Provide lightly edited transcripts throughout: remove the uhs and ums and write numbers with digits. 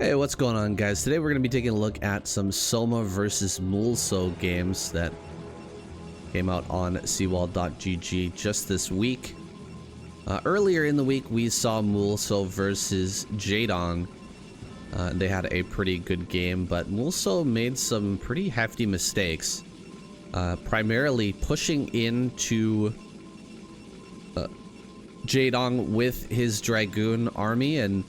Hey, what's going on, guys? Today we're going to be taking a look at some SOMA versus Mulso games that came out on seawall.gg just this week. Earlier in the week, we saw Mulso versus Jadong. They had a pretty good game, but Mulso made some pretty hefty mistakes. Primarily pushing into Jadong with his Dragoon army and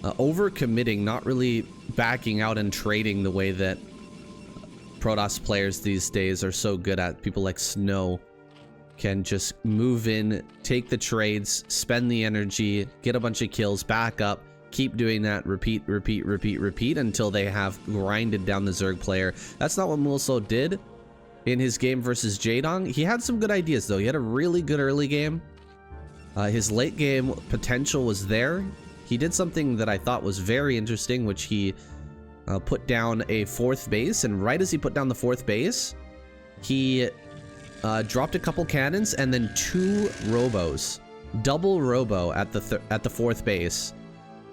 overcommitting, not really backing out and trading the way that Protoss players these days are so good at. People like Snow can just move in, take the trades, spend the energy, get a bunch of kills, back up, keep doing that, repeat until they have grinded down the Zerg player. That's not what Mulso did in his game versus Jadong. He had some good ideas though. He had a really good early game. His late game potential was there. He did something that I thought was very interesting, which he put down a fourth base, and right as he put down the fourth base, he dropped a couple cannons and then two robos, double robo at the fourth base,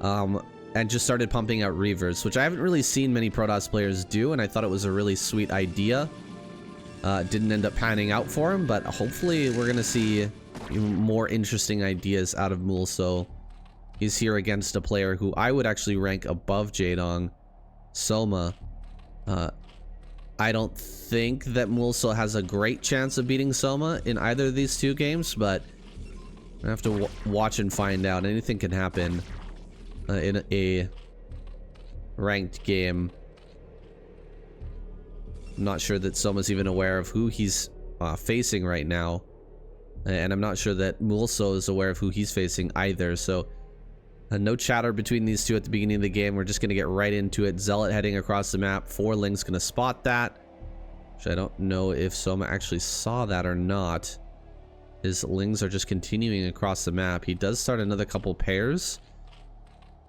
and just started pumping out reavers, which I haven't really seen many Protoss players do, and I thought it was a really sweet idea. Didn't end up panning out for him, but hopefully we're gonna see more interesting ideas out of Mulso. He's here against a player who I would actually rank above Jadong, Soma. I don't think that Mulso has a great chance of beating Soma in either of these two games, but I have to watch and find out. Anything can happen in a ranked game. I'm not sure that Soma's even aware of who he's facing right now, and I'm not sure that Mulso is aware of who he's facing either, so no chatter between these two at the beginning of the game. We're just going to get right into it. Zealot heading across the map. Forling's going to spot that, which I don't know if Soma actually saw that or not. His Lings are just continuing across the map. He does start another couple pairs,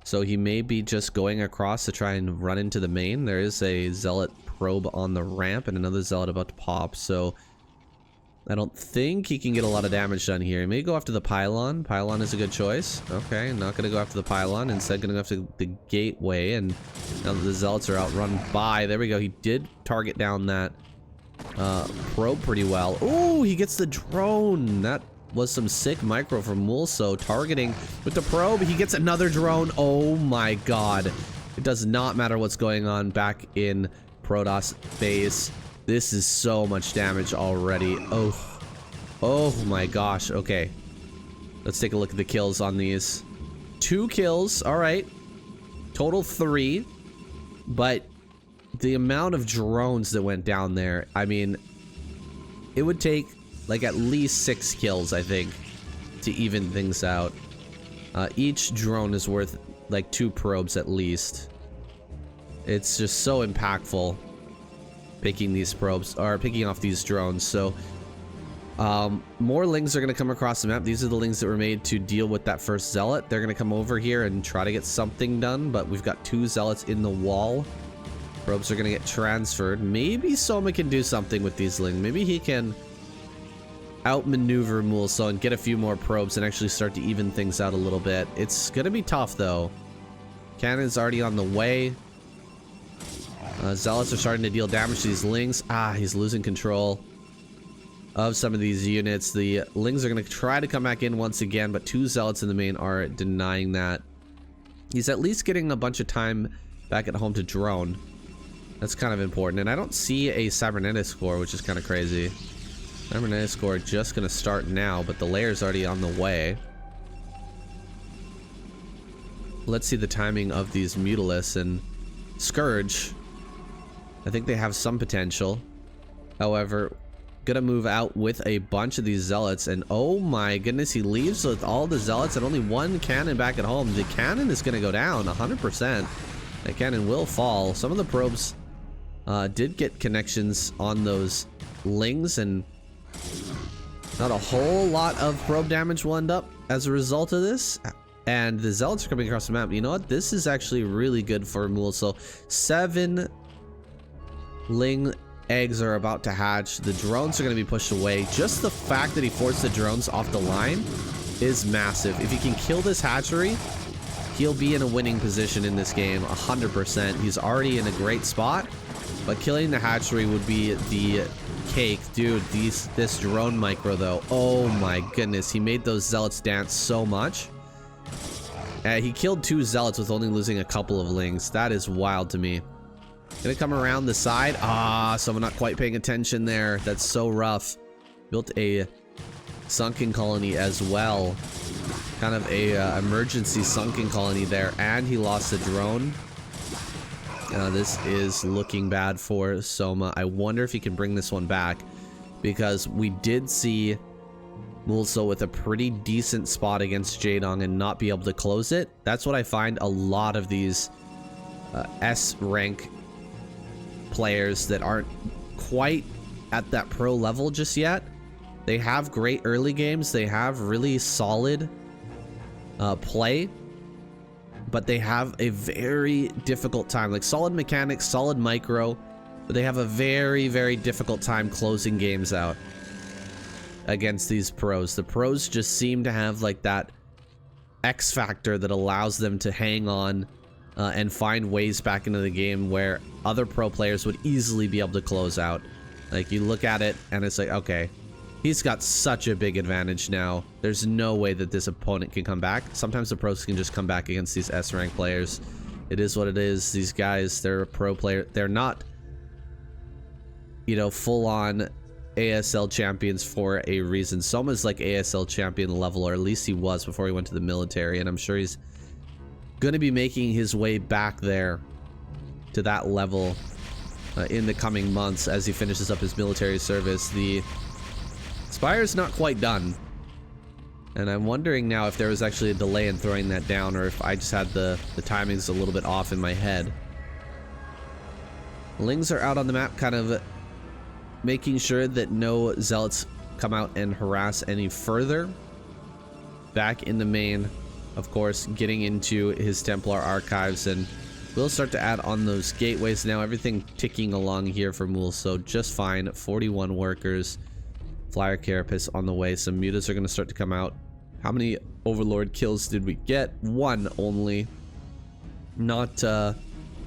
so he may be just going across to try and run into the main. There is a Zealot probe on the ramp and another Zealot about to pop, so I don't think he can get a lot of damage done here. He may go after the pylon. Pylon is a good choice. Okay, not going to go after the pylon. Instead, going to go after the gateway. And now that the Zealots are outrun by... There we go. He did target down that probe pretty well. Oh, he gets the drone. That was some sick micro from Mulso. Targeting with the probe. He gets another drone. Oh my god. It does not matter what's going on back in Protoss base. This is so much damage already. Oh my gosh. Okay, let's take a look at the kills on these. 2 kills. All right, total 3, but the amount of drones that went down there, I mean, it would take like at least 6 kills, I think, to even things out. Each drone is worth like 2 probes at least. It's just so impactful picking these probes, or picking off these drones. So more Lings are going to come across the map. These are the Lings that were made to deal with that first Zealot. They're going to come over here and try to get something done, but we've got 2 Zealots in the wall. Probes are going to get transferred. Maybe Soma can do something with these Lings. Maybe he can outmaneuver Mulso and get a few more probes and actually start to even things out a little bit. It's going to be tough though. Cannon's already on the way. Zealots are starting to deal damage to these Lings. He's losing control of some of these units. The Lings are going to try to come back in once again, but 2 Zealots in the main are denying that. He's at least getting a bunch of time back at home to drone. That's kind of important. And I don't see a Cybernetics core, which is kind of crazy. Cybernetics core just going to start now, but the layer's already on the way. Let's see the timing of these Mutalists and Scourge. I think they have some potential. However, gonna move out with a bunch of these Zealots, and oh my goodness, he leaves with all the Zealots and only 1 cannon back at home. The cannon is gonna go down 100%. That cannon will fall. Some of the probes did get connections on those Lings, and not a whole lot of probe damage will end up as a result of this. And the Zealots are coming across the map. You know what? This is actually really good for Mulso. 7 Ling eggs are about to hatch. The drones are going to be pushed away. Just the fact that he forced the drones off the line is massive. If he can kill this hatchery, he'll be in a winning position in this game 100%. He's already in a great spot, but killing the hatchery would be the cake. Dude, this drone micro though, oh my goodness, he made those zealots dance so much. He killed 2 zealots with only losing a couple of lings. That is wild to me. Gonna come around the side. Someone not quite paying attention there. That's so rough. Built a sunken colony as well. Kind of a emergency sunken colony there, and he lost a drone. This is looking bad for Soma. I wonder if he can bring this one back, because we did see Mulso with a pretty decent spot against Jaedong and not be able to close it. That's what I find a lot of these S rank players that aren't quite at that pro level just yet. They have great early games. They have really solid play, but they have a very difficult time. Like solid mechanics, solid micro, but they have a very, very difficult time closing games out against these pros. The pros just seem to have like that X factor that allows them to hang on and find ways back into the game where other pro players would easily be able to close out. Like you look at it and it's like, okay, he's got such a big advantage now. There's no way that this opponent can come back. Sometimes the pros can just come back against these S rank players. It is what it is. These guys, they're a pro player. They're not, you know, full on ASL champions for a reason. Soma's like ASL champion level, or at least he was before he went to the military, and I'm sure he's going to be making his way back there to that level in the coming months as he finishes up his military service. The Spire's not quite done, and I'm wondering now if there was actually a delay in throwing that down, or if I just had the timings a little bit off in my head. Lings are out on the map, kind of making sure that no zealots come out and harass any further. Back in the main, of course, getting into his Templar archives, and we'll start to add on those gateways now. Everything ticking along here for Mulso just fine. 41 workers, flyer carapace on the way. Some mutas are going to start to come out. How many overlord kills did we get? 1 only. Not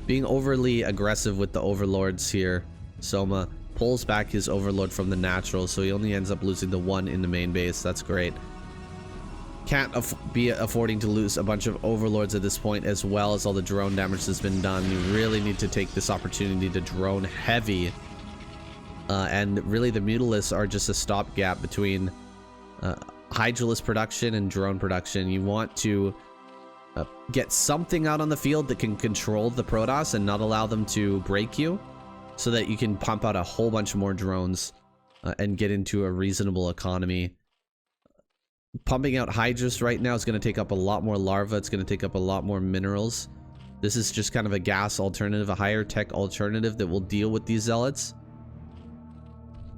being overly aggressive with the overlords here. Soma pulls back his overlord from the natural, so he only ends up losing the 1 in the main base. That's great. Can't be affording to lose a bunch of overlords at this point, as well as all the drone damage that's been done. You really need to take this opportunity to drone heavy, and really the Mutalisks are just a stopgap between Hydralisk production and drone production. You want to get something out on the field that can control the Protoss and not allow them to break you, so that you can pump out a whole bunch more drones and get into a reasonable economy. Pumping out Hydras right now is going to take up a lot more larva. It's going to take up a lot more minerals. This is just kind of a gas alternative, a higher tech alternative that will deal with these zealots.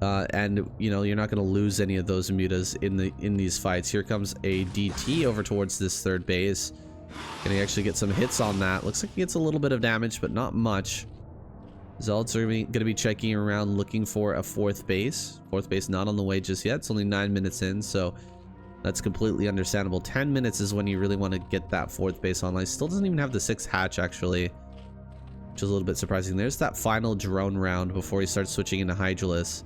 And you know, you're not going to lose any of those mutas in these fights. Here comes a DT over towards this 3rd base. Can he actually get some hits on that? Looks like he gets a little bit of damage, but not much. Zealots are going to be checking around looking for a 4th base. 4th base not on the way just yet. It's only 9 minutes in, so that's completely understandable. 10 minutes is when you really want to get that 4th base online. Still doesn't even have the 6th hatch, actually, which is a little bit surprising. There's that final drone round before he starts switching into Hydralisk.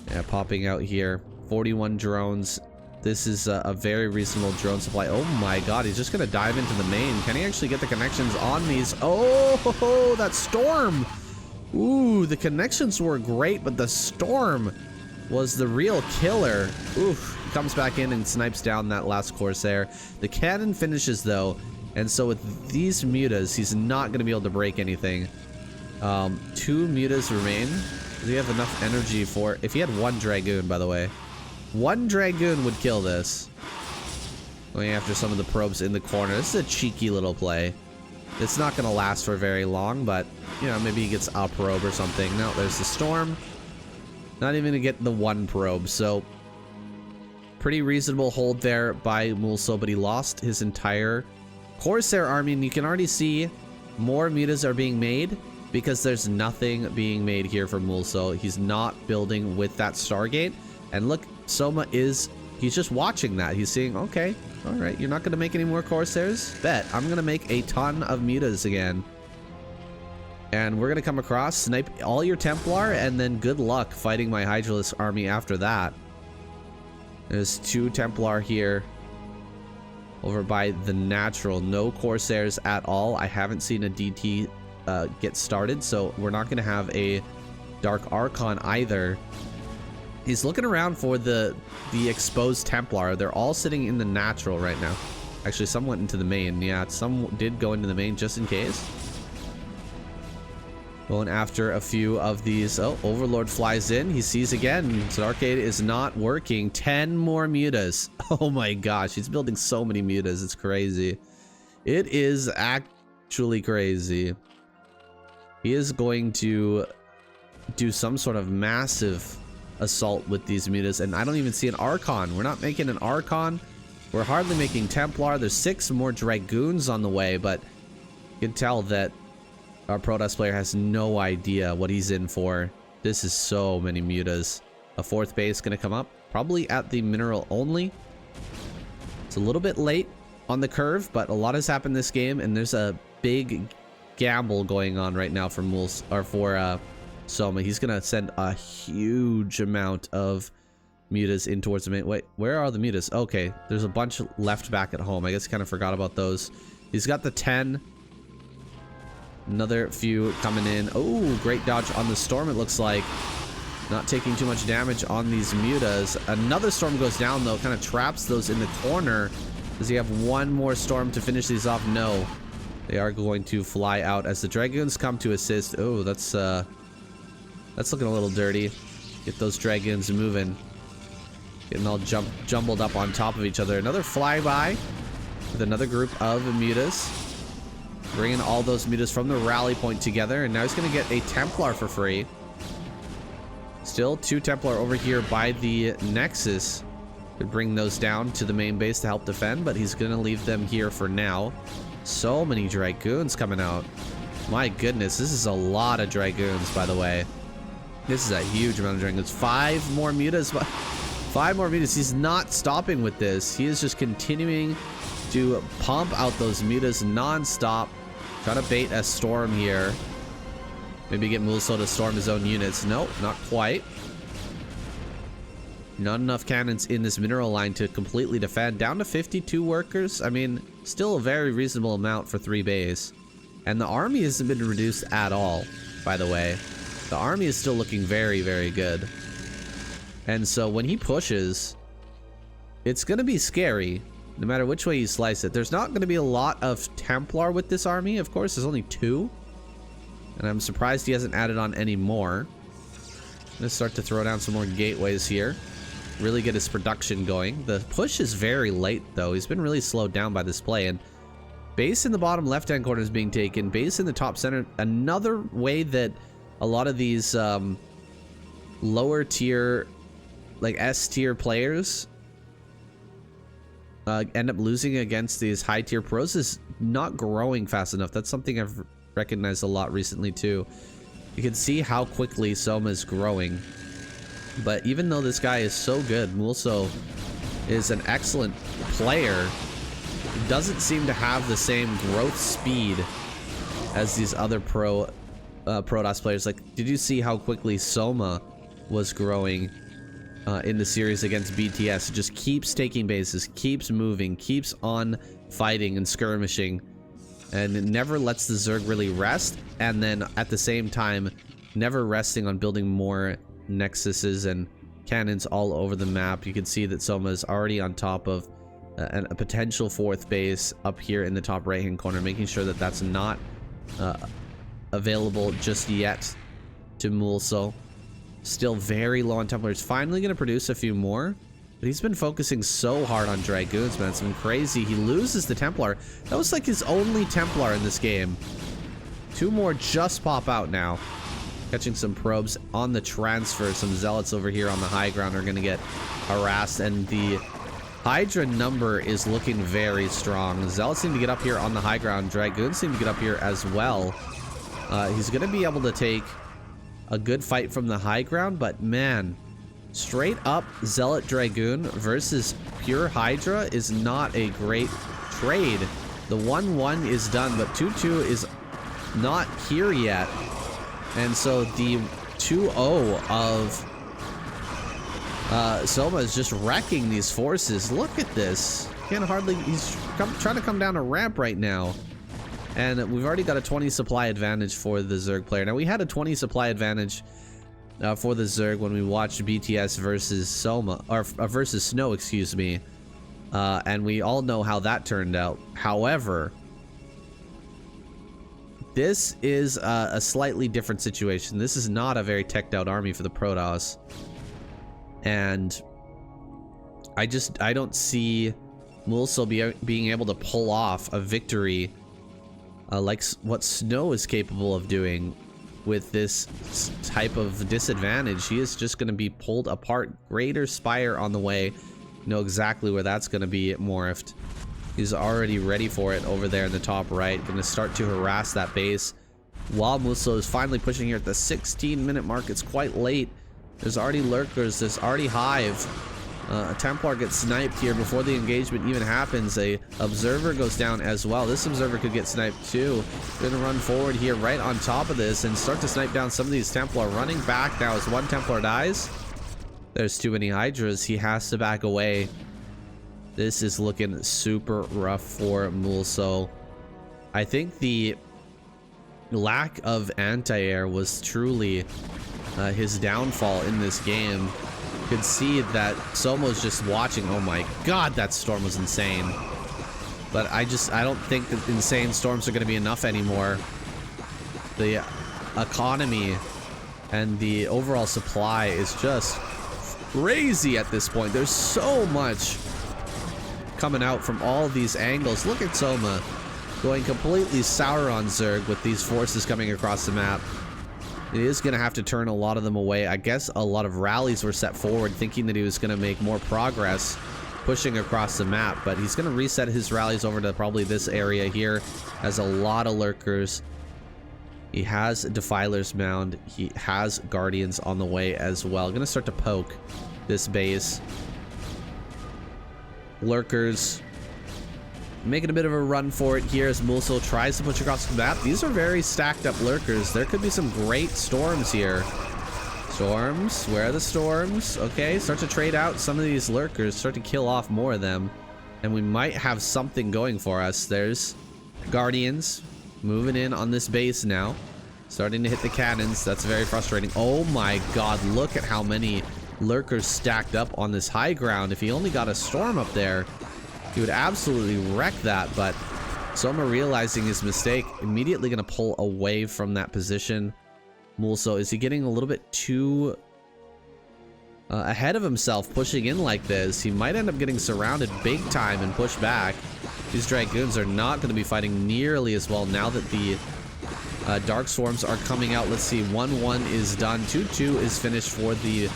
Yeah, popping out here. 41 drones. This is a very reasonable drone supply. Oh my god, he's just going to dive into the main. Can he actually get the connections on these? Oh, that storm! Ooh, the connections were great, but the storm was the real killer. Oof, comes back in and snipes down that last Corsair. The cannon finishes though, and so with these mutas, he's not going to be able to break anything. 2 mutas remain. Does he have enough energy for... If he had 1 Dragoon, by the way. 1 Dragoon would kill this. Going after some of the probes in the corner. This is a cheeky little play. It's not going to last for very long, but, you know, maybe he gets a probe or something. No, there's the storm. Not even going to get the 1 probe, so... Pretty reasonable hold there by Mulso, but he lost his entire Corsair army, and you can already see more mutas are being made because there's nothing being made here for Mulso. He's not building with that Stargate. And look, Soma is he's just watching that. He's seeing, okay, all right, you're not going to make any more Corsairs? Bet. I'm going to make a ton of mutas again. And we're going to come across, snipe all your Templar, and then good luck fighting my Hydralisk army after that. There's 2 Templar here. Over by the natural. No Corsairs at all. I haven't seen a DT get started, so we're not going to have a Dark Archon either. He's looking around for the exposed Templar. They're all sitting in the natural right now. Actually, some went into the main. Yeah, some did go into the main just in case. Going after a few of these. Oh, Overlord flies in. He sees again. So Arcade is not working. 10 more mutas. Oh my gosh. He's building so many mutas. It's crazy. It is actually crazy. He is going to do some sort of massive assault with these mutas. And I don't even see an Archon. We're not making an Archon. We're hardly making Templar. There's 6 more Dragoons on the way. But you can tell that our Protoss player has no idea what he's in for. This is so many mutas. A 4th base gonna come up, probably at the mineral only. It's a little bit late on the curve, but a lot has happened this game, and there's a big gamble going on right now for Soma. He's gonna send a huge amount of mutas in towards the main. Wait, where are the mutas? Okay, there's a bunch left back at home. I guess kind of forgot about those. He's got the 10. Another few coming in. Oh, great dodge on the storm, it looks like. Not taking too much damage on these mutas. Another storm goes down, though. Kind of traps those in the corner. Does he have one more storm to finish these off? No. They are going to fly out as the Dragoons come to assist. Oh, that's looking a little dirty. Get those Dragoons moving. Getting all jumbled up on top of each other. Another flyby with another group of mutas. Bringing all those mutas from the rally point together, and now he's going to get a Templar for free. Still 2 Templar over here by the Nexus. Could bring those down to the main base to help defend, but he's going to leave them here for now. So many Dragoons coming out. My goodness, this is a lot of Dragoons, by the way. This is a huge amount of Dragoons. 5 more mutas. 5 more mutas. He's not stopping with this. He is just continuing to pump out those mutas non-stop. Try to bait a storm here. Maybe get Mulso to storm his own units. Nope, not quite. Not enough cannons in this mineral line to completely defend. Down to 52 workers. I mean, still a very reasonable amount for 3 bays. And the army hasn't been reduced at all, by the way. The army is still looking very, very good. And so when he pushes, it's going to be scary. No matter which way you slice it. There's not going to be a lot of Templar with this army, of course. There's only 2. And I'm surprised he hasn't added on any more. I'm going to start to throw down some more gateways here. Really get his production going. The push is very late, though. He's been really slowed down by this play. And base in the bottom left-hand corner is being taken. Base in the top center. Another way that a lot of these lower tier, like S-tier players end up losing against these high tier pros is not growing fast enough. That's something I've recognized a lot recently too. You can see how quickly Soma is growing, but even though this guy is so good, Mulso is an excellent player, doesn't seem to have the same growth speed as these other Protoss players. Like, did you see how quickly Soma was growing in the series against BTS? It just keeps taking bases, keeps moving, keeps on fighting and skirmishing, and it never lets the Zerg really rest, and then at the same time never resting on building more nexuses and cannons all over the map. You can see that Soma is already on top of a potential 4th base up here in the top right hand corner, making sure that that's not available just yet to Mulso. Still very low on Templars. Finally going to produce a few more. But he's been focusing so hard on Dragoons, man. It's been crazy. He loses the Templar. That was like his only Templar in this game. 2 more just pop out now. Catching some probes on the transfer. Some Zealots over here on the high ground are going to get harassed. And the Hydra number is looking very strong. Zealots seem to get up here on the high ground. Dragoons seem to get up here as well. He's going to be able to take a good fight from the high ground, but man, Straight up Zealot Dragoon versus pure Hydra is not a great trade. The 1-1 is done, but 2-2 is not here yet. And so the 2-0 of Soma is just wrecking these forces. Look at this. Can't hardly, he's trying to come down a ramp right now. And we've already got a 20 supply advantage for the Zerg player. Now we had a 20 supply advantage for the Zerg when we watched BTS versus Soma, or versus Snow, excuse me. And we all know how that turned out. However, this is a slightly different situation. This is not a very teched out army for the Protoss. And I don't see Mulso being able to pull off a victory like what Snow is capable of doing with this type of disadvantage. He is just going to be pulled apart. Greater Spire on the way. You know exactly where that's going to be morphed. He's already ready for it over there in the top right. Going to start to harass that base. While Muso is finally pushing here at the 16-minute mark. It's quite late. There's already lurkers. There's already Hive. A Templar gets sniped here before the engagement even happens. A Observer goes down as well. This Observer could get sniped too. Gonna run forward here right on top of this and start to snipe down some of these Templar. Running back now as one Templar dies. There's too many Hydras. He has to back away. This is looking super rough for Mulso. I think the lack of anti-air was truly his downfall in this game. Could see that Somo's just watching. Oh my god, that storm was insane. But I don't think that insane storms are going to be enough anymore. The economy and the overall supply is just crazy at this point. There's so much coming out from all of these angles. Look at Soma going completely sour on Zerg with these forces coming across the map. It is going to have to turn a lot of them away. I guess a lot of rallies were set forward thinking that he was going to make more progress pushing across the map, but he's going to reset his rallies over to probably this area here. Has a lot of lurkers. He has Defiler's Mound. He has Guardians on the way as well. Going to start to poke this base. Lurkers making a bit of a run for it here as Mulso tries to push across the map. These are very stacked up lurkers. There could be some great storms here. Storms? Where are the storms? Okay, start to trade out some of these lurkers. Start to kill off more of them. And we might have something going for us. There's Guardians moving in on this base now. Starting to hit the cannons. That's very frustrating. Oh my god, look at how many lurkers stacked up on this high ground. If he only got a storm up there, he would absolutely wreck that, but Soma, realizing his mistake, immediately going to pull away from that position. Mulso, is he getting a little bit too ahead of himself pushing in like this? He might end up getting surrounded big time and pushed back. These Dragoons are not going to be fighting nearly as well now that the Dark Swarms are coming out. Let's see, 1-1 is done. 2-2 is finished for the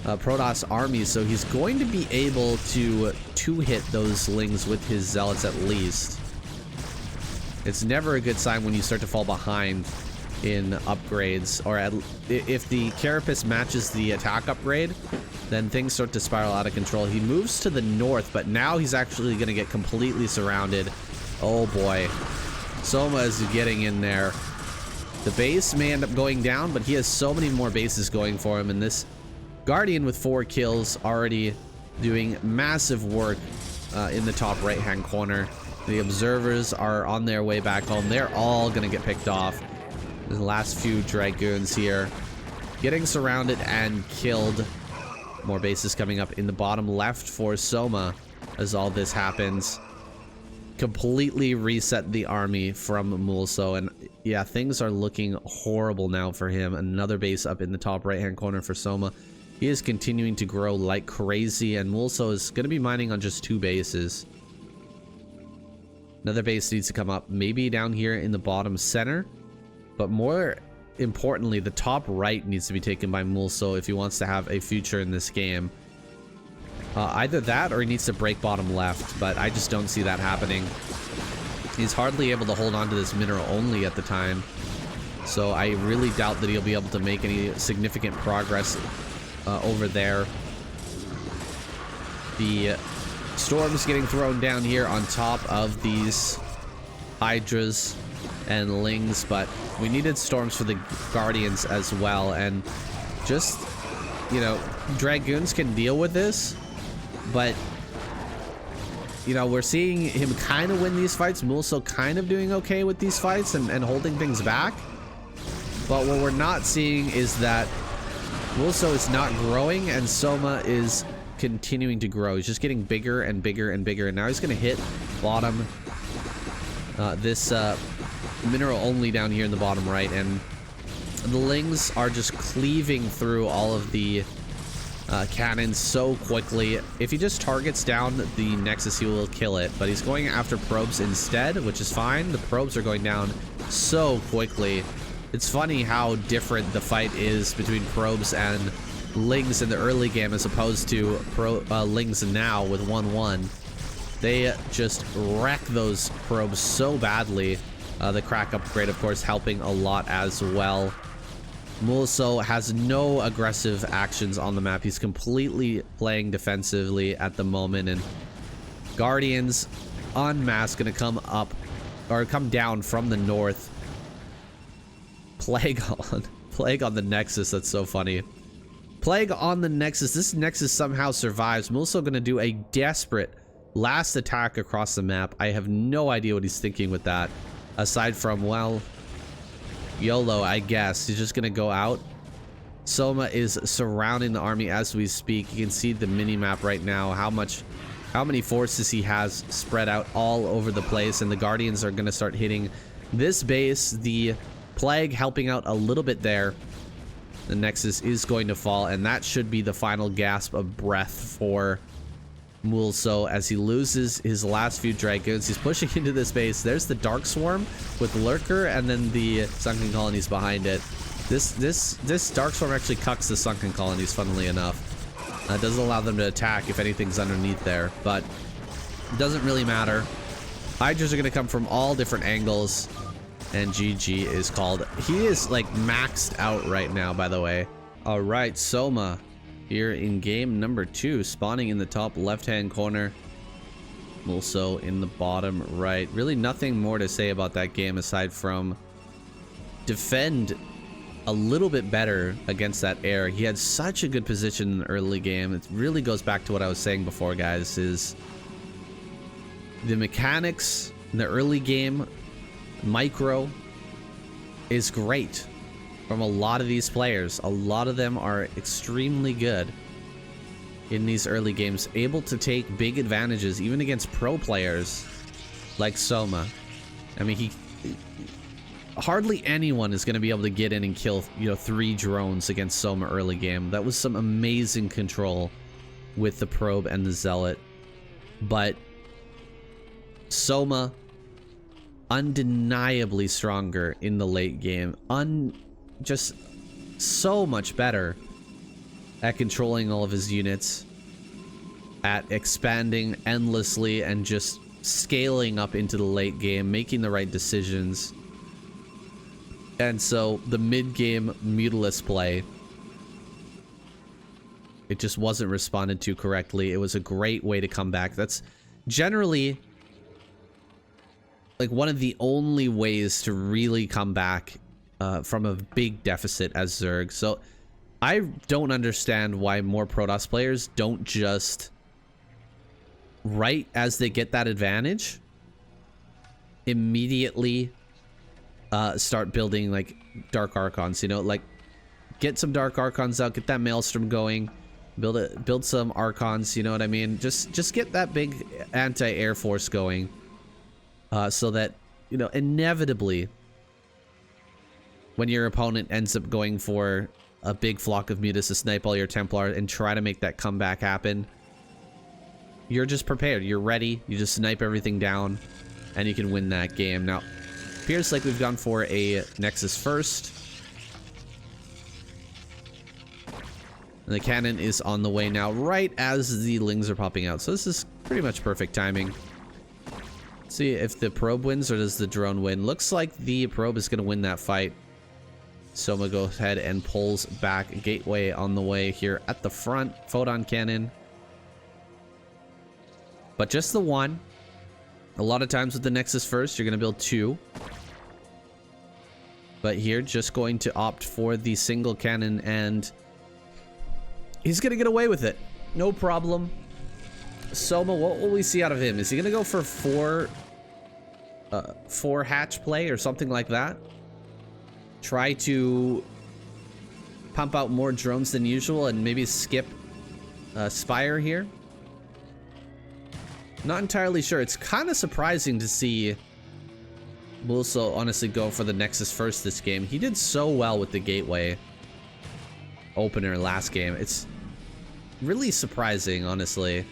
Protoss army, so he's going to be able to two-hit those Lings with his Zealots at least. It's never a good sign when you start to fall behind in upgrades, or if the Carapace matches the attack upgrade, then things start to spiral out of control. He moves to the north, but now he's actually going to get completely surrounded. Oh boy. Soma is getting in there. The base may end up going down, but he has so many more bases going for him, and this Guardian with 4 kills already doing massive work in the top right hand corner. The Observers are on their way back home. They're all gonna get picked off. The last few Dragoons here getting surrounded and killed. More bases coming up in the bottom left for Soma as all this happens. Completely reset the army from Mulso, and yeah, things are looking horrible now for him. Another base up in the top right hand corner for Soma. He is continuing to grow like crazy, and Mulso is going to be mining on just 2 bases. Another base needs to come up, maybe down here in the bottom center. But more importantly, the top right needs to be taken by Mulso if he wants to have a future in this game. Either that or he needs to break bottom left, but I just don't see that happening. He's hardly able to hold on to this mineral only at the time. So I really doubt that he'll be able to make any significant progress over there. The storms getting thrown down here on top of these hydras and lings, but we needed storms for the guardians as well. And just, you know, dragoons can deal with this, but you know, we're seeing him kind of win these fights. Mulso kind of doing okay with these fights and holding things back. But what we're not seeing is that Mulso is not growing and Soma is continuing to grow. He's just getting bigger and bigger and bigger. And now he's going to hit bottom, this mineral only down here in the bottom right. And the lings are just cleaving through all of the cannons so quickly. If he just targets down the Nexus, he will kill it. But he's going after probes instead, which is fine. The probes are going down so quickly. It's funny how different the fight is between probes and lings in the early game as opposed to lings now with 1-1. They just wreck those probes so badly. The crack upgrade, of course, helping a lot as well. Mulso has no aggressive actions on the map. He's completely playing defensively at the moment, and Guardians en masse gonna come up or come down from the north. Plague on the Nexus. That's so funny. Plague on the Nexus. This Nexus somehow survives. Mulso gonna do a desperate last attack across the map. I have no idea what he's thinking with that, aside from, well, YOLO, I guess. He's just gonna go out. Soma is surrounding the army as we speak. You can see the mini-map right now, how many forces he has spread out all over the place, and the Guardians are gonna start hitting this base. The Plague helping out a little bit there. The Nexus is going to fall, and that should be the final gasp of breath for Mulso as he loses his last few Dragoons. He's pushing into this base. There's the Dark Swarm with Lurker, and then the Sunken Colonies behind it. This Dark Swarm actually cucks the Sunken Colonies, funnily enough. Doesn't allow them to attack if anything's underneath there, but it doesn't really matter. Hydras are going to come from all different angles, and GG is called. He is like maxed out right now, by the way. All right, Soma here in game number 2, spawning in the top left-hand corner. Mulso in the bottom right. Really nothing more to say about that game aside from defend a little bit better against that air. He had such a good position in the early game. It really goes back to what I was saying before, guys, is the mechanics in the early game. Micro is great from a lot of these players. A lot of them are extremely good in these early games, able to take big advantages even against pro players like Soma. I mean, hardly anyone is going to be able to get in and kill, you know, 3 drones against Soma early game. That was some amazing control with the probe and the zealot. But Soma undeniably stronger in the late game. Just so much better at controlling all of his units, at expanding endlessly and just scaling up into the late game, making the right decisions. And so the mid-game Mutilus play, it just wasn't responded to correctly. It was a great way to come back. That's generally like one of the only ways to really come back from a big deficit as Zerg. So I don't understand why more Protoss players don't just, right as they get that advantage, immediately start building like Dark Archons, you know, like get some Dark Archons out, get that Maelstrom going, build some Archons, you know what I mean? Just get that big anti-air force going. So that, you know, inevitably, when your opponent ends up going for a big flock of Mutas to snipe all your Templar and try to make that comeback happen, you're just prepared. You're ready. You just snipe everything down, and you can win that game. Now, appears like we've gone for a Nexus first. And the cannon is on the way now, right as the lings are popping out. So this is pretty much perfect timing. See if the probe wins or does the drone win. Looks like the probe is going to win that fight. Soma goes ahead and pulls back. Gateway on the way here at the front. Photon cannon. But just the one. A lot of times with the Nexus first, you're going to build 2. But here, just going to opt for the single cannon, and he's going to get away with it. No problem. Soma, what will we see out of him? Is he going to go for 4 hatch play or something like that? Try to pump out more drones than usual and maybe skip Spire here? Not entirely sure. It's kind of surprising to see Mulso honestly go for the Nexus first this game. He did so well with the Gateway opener last game. It's really surprising, honestly.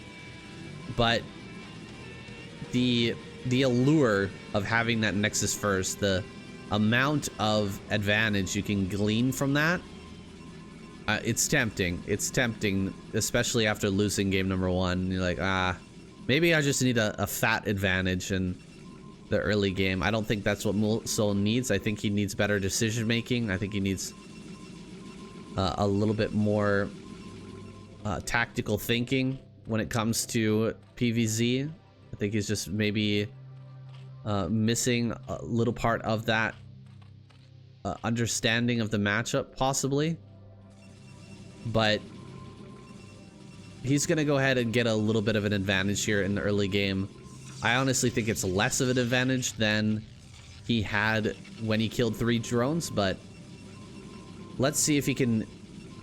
But the allure of having that Nexus first, the amount of advantage you can glean from that, it's tempting. It's tempting, especially after losing game number 1. You're like, maybe I just need a fat advantage in the early game. I don't think that's what Mulso needs. I think he needs better decision making. I think he needs a little bit more tactical thinking when it comes to PvZ. I think he's just maybe missing a little part of that understanding of the matchup, possibly. But he's gonna go ahead and get a little bit of an advantage here in the early game. I honestly think it's less of an advantage than he had when he killed 3 drones, but let's see if he can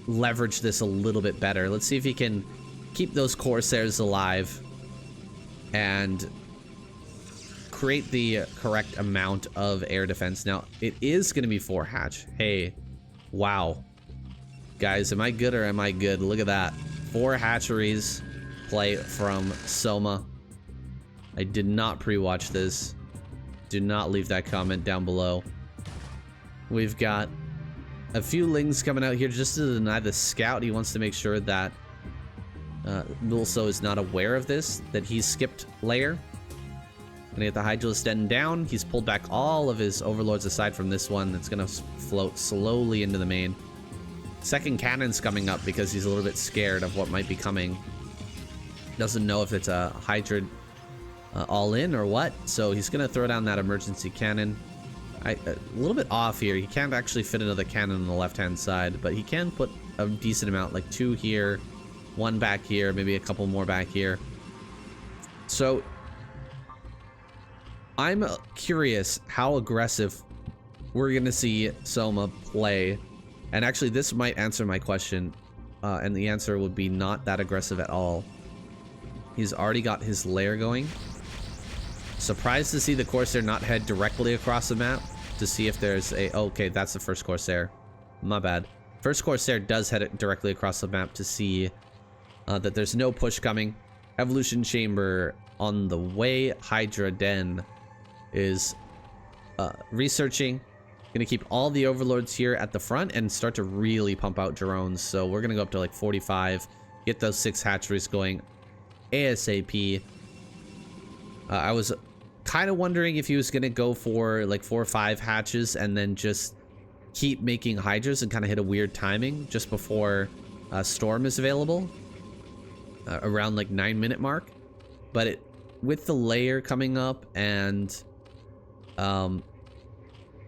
leverage this a little bit better. Let's see if he can keep those Corsairs alive and create the correct amount of air defense. Now, it is going to be 4 hatch. Hey, wow. Guys, am I good or am I good? Look at that. 4 hatcheries play from Soma. I did not pre-watch this. Do not leave that comment down below. We've got a few Lings coming out here just to deny the scout. He wants to make sure that Mulso is not aware of this, that he's skipped layer. Gonna get the Hydralisden down. He's pulled back all of his overlords aside from this one that's gonna float slowly into the main. Second cannon's coming up because he's a little bit scared of what might be coming. Doesn't know if it's a Hydra all in or what, so he's gonna throw down that emergency cannon. A little bit off here. He can't actually fit another cannon on the left hand side, but he can put a decent amount, like 2 here, 1 back here, maybe a couple more back here. So I'm curious how aggressive we're gonna see Soma play. And actually this might answer my question, and the answer would be not that aggressive at all. He's already got his lair going. Surprised to see the Corsair not head directly across the map to see if there's a... Okay, that's the first Corsair. My bad. First Corsair does head directly across the map to see that there's no push coming. Evolution Chamber on the way. Hydra Den is researching. Gonna keep all the overlords here at the front and start to really pump out drones. So we're gonna go up to like 45. Get those 6 hatcheries going ASAP. I was kind of wondering if he was gonna go for like 4 or 5 hatches and then just keep making Hydras and kind of hit a weird timing just before Storm is available, around like 9-minute mark. But with the layer coming up and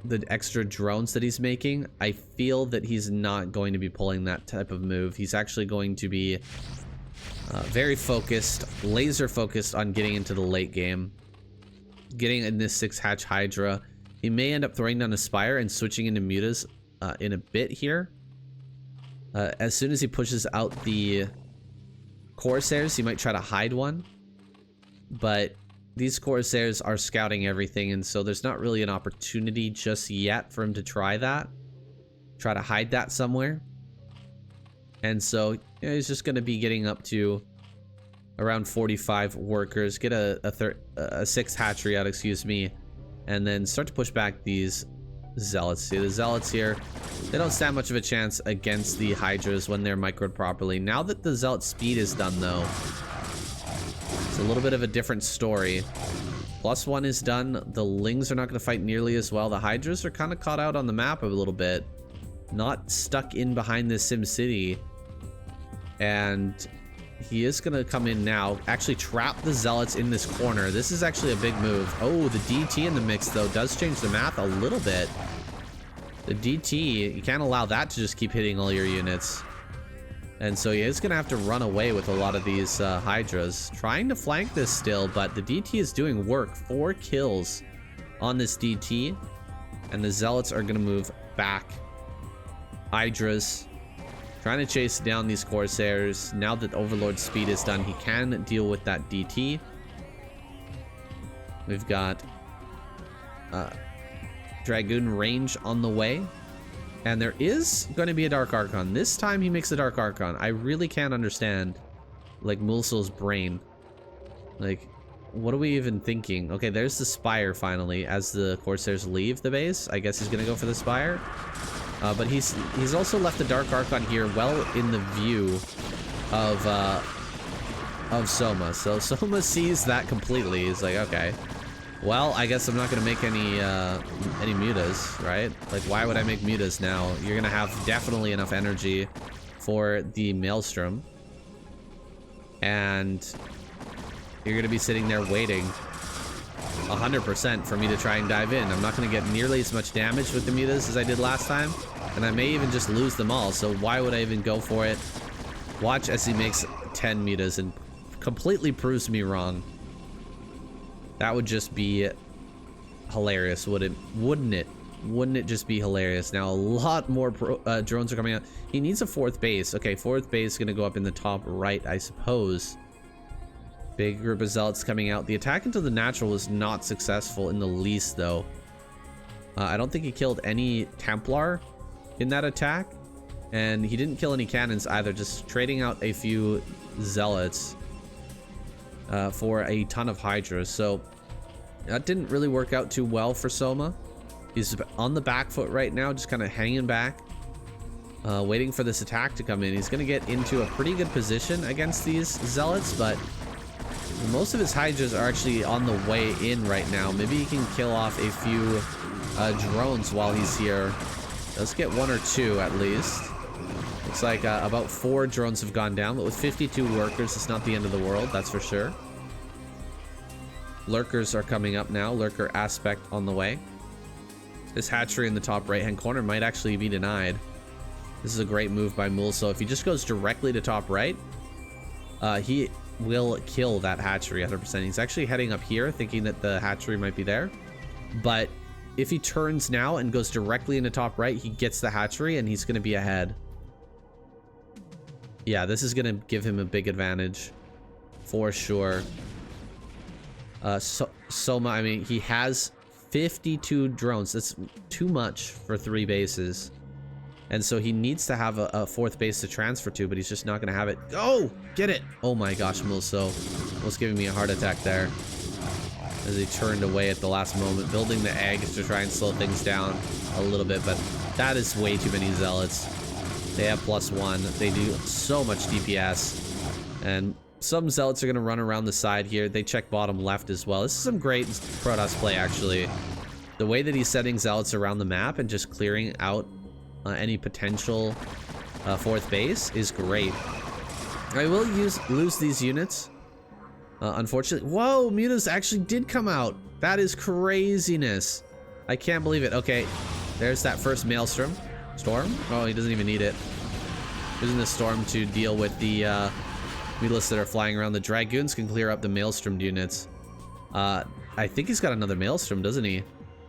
the extra drones that he's making, I feel that he's not going to be pulling that type of move. He's actually going to be very focused, laser focused on getting into the late game, getting in this 6 hatch Hydra. He may end up throwing down a Spire and switching into Mutas in a bit here. As soon as he pushes out the Corsairs, he might try to hide one, but these Corsairs are scouting everything, and so there's not really an opportunity just yet for him to try to hide that somewhere. And so he's just going to be getting up to around 45 workers, get a 6 hatchery out, excuse me, and then start to push back these Zealots. See, the Zealots here, they don't stand much of a chance against the Hydras when they're microed properly. Now that the Zealot speed is done, though, it's a little bit of a different story. +1 is done. The Lings are not going to fight nearly as well. The Hydras are kind of caught out on the map a little bit. not stuck in behind this Sim City. And he is gonna come in now, actually trap the Zealots in this corner. This is actually a big move. Oh, the DT in the mix though does change the math a little bit. The DT, you can't allow that to just keep hitting all your units. And so he is gonna have to run away with a lot of these Hydras. Trying to flank this still, but the DT is doing work. 4 kills on this DT. And the Zealots are gonna move back. Hydras trying to chase down these Corsairs. Now that Overlord's speed is done, he can deal with that DT. We've got Dragoon range on the way. And there is going to be a Dark Archon. This time he makes a Dark Archon. I really can't understand, like, Mulso's brain. Like, what are we even thinking? Okay, there's the Spire finally as the Corsairs leave the base. I guess he's going to go for the Spire. But he's also left the Dark Archon here well in the view of Soma. So Soma sees that completely. He's like, okay, well, I guess I'm not gonna make any mutas, right? Like, why would I make mutas now? You're gonna have definitely enough energy for the Maelstrom, and you're gonna be sitting there waiting 100% for me to try and dive in. I'm not gonna get nearly as much damage with the mutas as I did last time, and I may even just lose them all. So why would I even go for it? Watch as he makes 10 mutas and completely proves me wrong. That would just be hilarious, wouldn't it? Wouldn't it just be hilarious? Now a lot more drones are coming out. He needs a 4th base. Okay, 4th base is gonna go up in the top right, I suppose. Big group of Zealots coming out. The attack into the natural was not successful in the least, though. I don't think he killed any Templar in that attack, and he didn't kill any cannons either, just trading out a few Zealots for a ton of Hydras. So that didn't really work out too well for Soma. He's on the back foot right now, just kind of hanging back, waiting for this attack to come in. He's going to get into a pretty good position against these Zealots, but most of his Hydras are actually on the way in right now. Maybe he can kill off a few drones while he's here. Let's get 1 or 2 at least. Looks like about 4 drones have gone down, but with 52 workers, it's not the end of the world, that's for sure. Lurkers are coming up now. Lurker aspect on the way. This hatchery in the top right-hand corner might actually be denied. This is a great move by Mulso. If he just goes directly to top right, he will kill that hatchery 100%. He's actually heading up here thinking that the hatchery might be there, but if he turns now and goes directly into top right, he gets the hatchery and he's going to be ahead. Yeah, this is going to give him a big advantage for sure. Soma, I mean, he has 52 drones. That's too much for 3 bases. And so he needs to have a 4th base to transfer to, but he's just not going to have it. Oh, get it. Oh my gosh, Mulso was giving me a heart attack there as he turned away at the last moment, building the eggs to try and slow things down a little bit. But that is way too many Zealots. They have +1. They do so much DPS. And some Zealots are going to run around the side here. They check bottom left as well. This is some great Protoss play, actually. The way that he's setting Zealots around the map and just clearing out any potential 4th base is great. I will lose these units. Unfortunately. Whoa, mutas actually did come out. That is craziness. I can't believe it. Okay, there's that first Maelstrom. Storm? Oh, he doesn't even need it. Using the Storm to deal with the mutalisks that are flying around. The Dragoons can clear up the Maelstrom units. I think he's got another Maelstrom, doesn't he?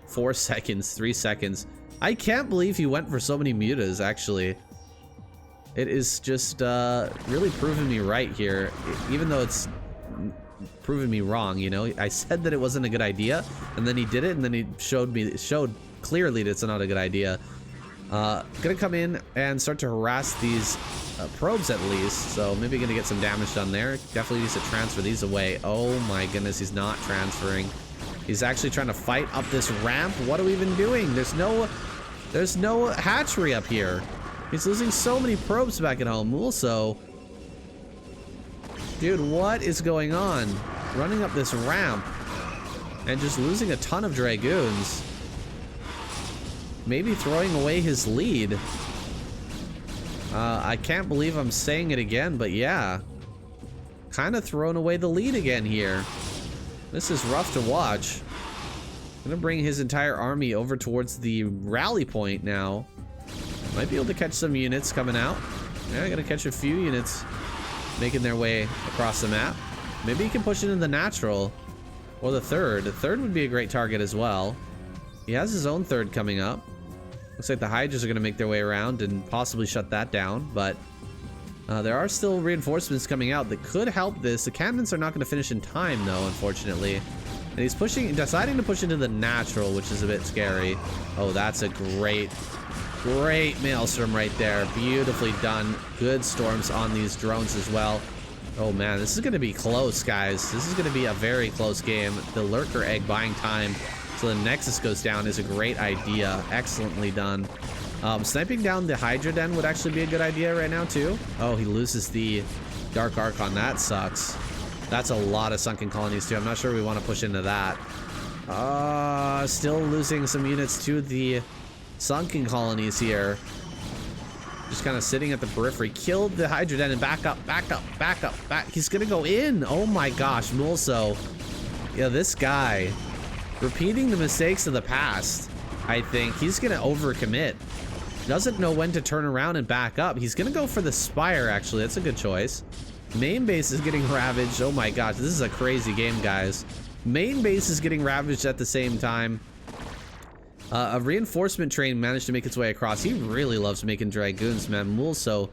4 seconds, 3 seconds. I can't believe he went for so many mutas, actually. It is just really proving me right here, even though it's proven me wrong, you know? I said that it wasn't a good idea, and then he did it, and then he showed clearly that it's not a good idea. Gonna come in and start to harass these probes at least, so maybe gonna get some damage done there. Definitely needs to transfer these away. Oh my goodness, he's not transferring. He's actually trying to fight up this ramp. What are we even doing? There's no hatchery up here. He's losing so many probes back at home. Mulso, dude, what is going on? Running up this ramp and just losing a ton of Dragoons. Maybe throwing away his lead. I can't believe I'm saying it again, but yeah. Kind of throwing away the lead again here. This is rough to watch. Gonna bring his entire army over towards the rally point now. Might be able to catch some units coming out. Yeah, gonna catch a few units making their way across the map. Maybe he can push into the natural or the third. The third would be a great target as well. He has his own third coming up. Looks like the Hydras are gonna make their way around and possibly shut that down, but there are still reinforcements coming out that could help this. The cannons are not gonna finish in time though, unfortunately. And he's deciding to push into the natural, which is a bit scary. Oh, that's a great maelstrom right there. Beautifully done. Good storms on these drones as well. Oh man, this is going to be close, guys. This is going to be a very close game. The lurker egg buying time so the Nexus goes down is a great idea. Excellently done. Sniping down the Hydra Den would actually be a good idea right now too. Oh, he loses the Dark Archon. That sucks. That's a lot of sunken colonies too. I'm not sure we want to push into that. Still losing some units to the sunken colonies here. Just kind of sitting at the periphery. Killed the Hydra Den and back up. He's gonna go in. Oh my gosh, Mulso. Yeah, this guy repeating the mistakes of the past. I think he's gonna overcommit. Doesn't know when to turn around and back up. He's gonna go for the Spire, actually. That's a good choice. Main base is getting ravaged. Oh my gosh, this is a crazy game, guys. Main base is getting ravaged at the same time. A reinforcement train managed to make its way across. He really loves making Dragoons, man. Mulso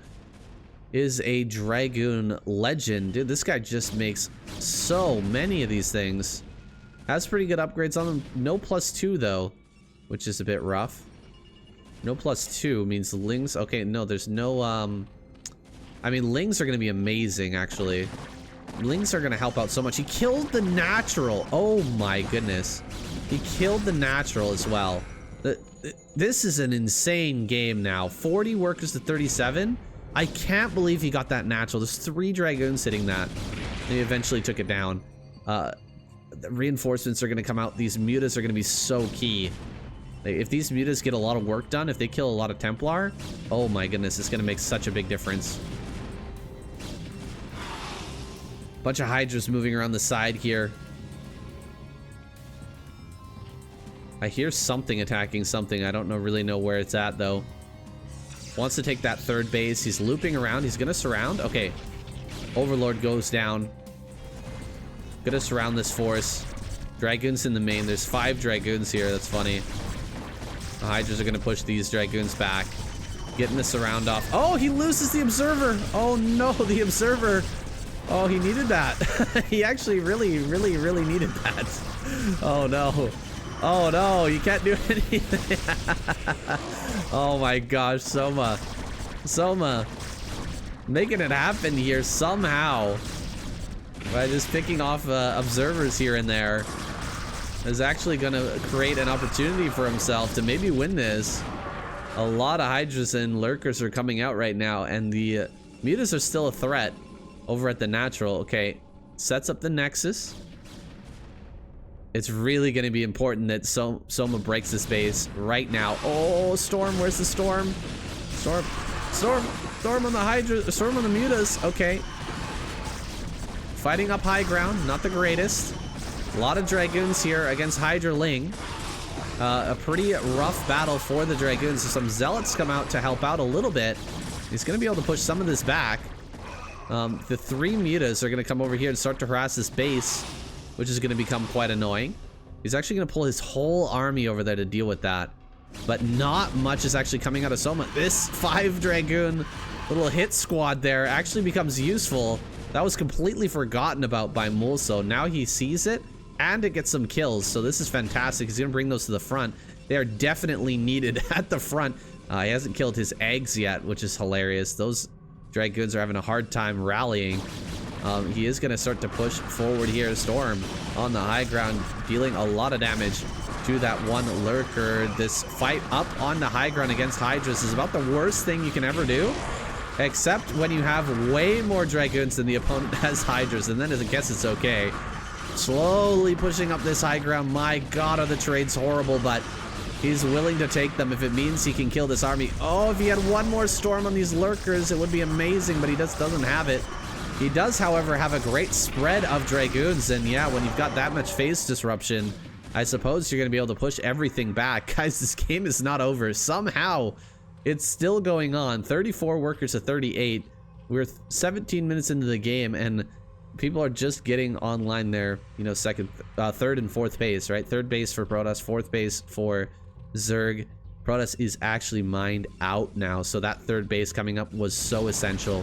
is a Dragoon legend. Dude, this guy just makes so many of these things. Has pretty good upgrades on them. No +2 though, which is a bit rough. No +2 means Lings. Okay, no, there's no, I mean, Lings are gonna be amazing, actually. Lings are gonna help out so much. He killed the natural. Oh my goodness. He killed the natural as well. This is an insane game now. 40 workers to 37. I can't believe he got that natural. There's 3 Dragoons hitting that. And he eventually took it down. The reinforcements are gonna come out. These mutas are gonna be so key. If these mutas get a lot of work done, if they kill a lot of Templar, oh my goodness, it's gonna make such a big difference. Bunch of Hydras moving around the side here. I hear something attacking something. I don't really know where it's at though. Wants to take that third base. He's looping around. He's gonna surround. Okay. Overlord goes down. Gonna surround this force. Dragoons in the main. There's 5 Dragoons here. That's funny. The Hydras are gonna push these Dragoons back. Getting the surround off. Oh, he loses the Observer. Oh no, the Observer. Oh, he needed that. He actually really needed that. Oh no. Oh no, you can't do anything. Oh my gosh, Soma. Making it happen here somehow. By just picking off observers here and there. Is actually gonna create an opportunity for himself to maybe win this. A lot of Hydras and Lurkers are coming out right now, and the mutas are still a threat over at the natural. Okay, sets up the Nexus. It's really going to be important that Soma breaks this base right now. Oh, Storm, where's the Storm? Storm on the Hydra, Storm on the mutas. Okay. Fighting up high ground, not the greatest. A lot of Dragoons here against Hydra Ling. A pretty rough battle for the Dragoons. So some Zealots come out to help out a little bit. He's going to be able to push some of this back. The 3 mutas are going to come over here and start to harass this base, which is going to become quite annoying. He's actually going to pull his whole army over there to deal with that. But not much is actually coming out of Soma. This 5 Dragoon little hit squad there actually becomes useful. That was completely forgotten about by Mulso. Now he sees it, and it gets some kills. So this is fantastic. He's going to bring those to the front. They are definitely needed at the front. He hasn't killed his eggs yet, which is hilarious. Those Dragoons are having a hard time rallying. He is going to start to push forward here. Storm on the high ground, dealing a lot of damage to that one Lurker. This fight up on the high ground against Hydras is about the worst thing you can ever do, except when you have way more Dragoons than the opponent has Hydras, and then I guess it's okay. Slowly pushing up this high ground. My god, are the trades horrible, but He's willing to take them if it means he can kill this army. Oh, if he had one more storm on these lurkers, it would be amazing, but he just doesn't have it. He does, however, have a great spread of dragoons, and yeah, when you've got that much phase disruption, I suppose you're going to be able to push everything back. Guys, this game is not over. Somehow, it's still going on. 34 workers to 38. We're 17 minutes into the game, and people are just getting online there, you know, third and fourth base, right? Third base for Protoss, fourth base for Zerg. Protoss is actually mined out now, so that third base coming up was so essential.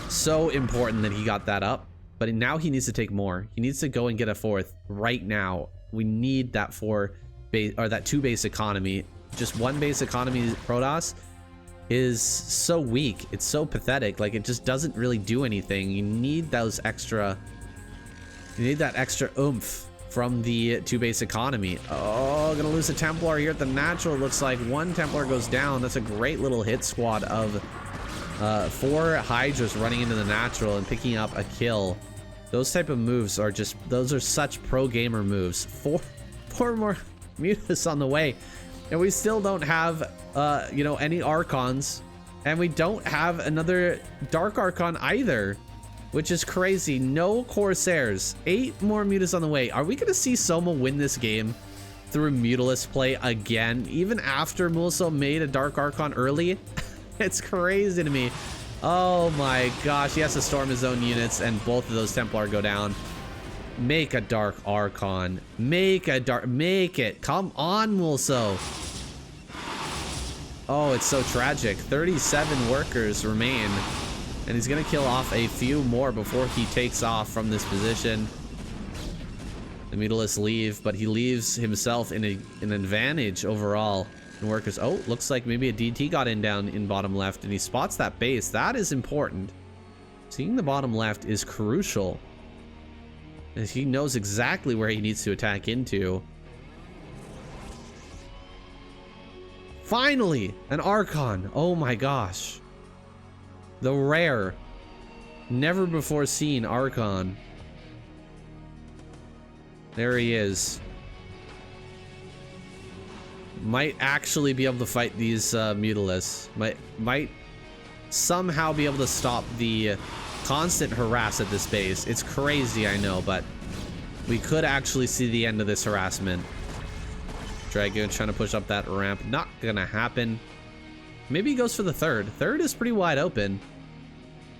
So important that he got that up, but now he needs to take more. He needs to go and get a fourth right now. We need that that 2 base economy. Just 1 base economy Protoss is so weak. It's so pathetic. Like, it just doesn't really do anything. You need those extra, you need that extra oomph from the 2 base economy. Oh, gonna lose a Templar here at the natural. It looks like 1 Templar goes down. That's a great little hit squad of 4 Hydras running into the natural and picking up a kill. Those type of moves are just, those are such pro gamer moves. Four more Mutas on the way, and we still don't have you know, any Archons, and we don't have another Dark Archon either, which is crazy. No Corsairs. 8 more Mutas on the way. Are we gonna see Soma win this game through Mutalist play again, even after Mulso made a Dark Archon early? It's crazy to me. Oh my gosh, he has to storm his own units, and both of those Templar go down. Make a Dark Archon. Make it. Come on, Mulso. Oh, it's so tragic. 37 workers remain, and he's gonna kill off a few more before he takes off from this position. The Mutalists leave, but he leaves himself in an advantage overall. And workers, oh, looks like maybe a DT got in down in bottom left, and he spots that base. That is important. Seeing the bottom left is crucial, as he knows exactly where he needs to attack into. Finally, an Archon. Oh my gosh. The rare, never before seen Archon. There he is. Might actually be able to fight these Mutalists. Might somehow be able to stop the constant harass at this base. It's crazy, I know, but we could actually see the end of this harassment. Dragoon trying to push up that ramp. Not gonna happen. Maybe he goes for the third. Third is pretty wide open.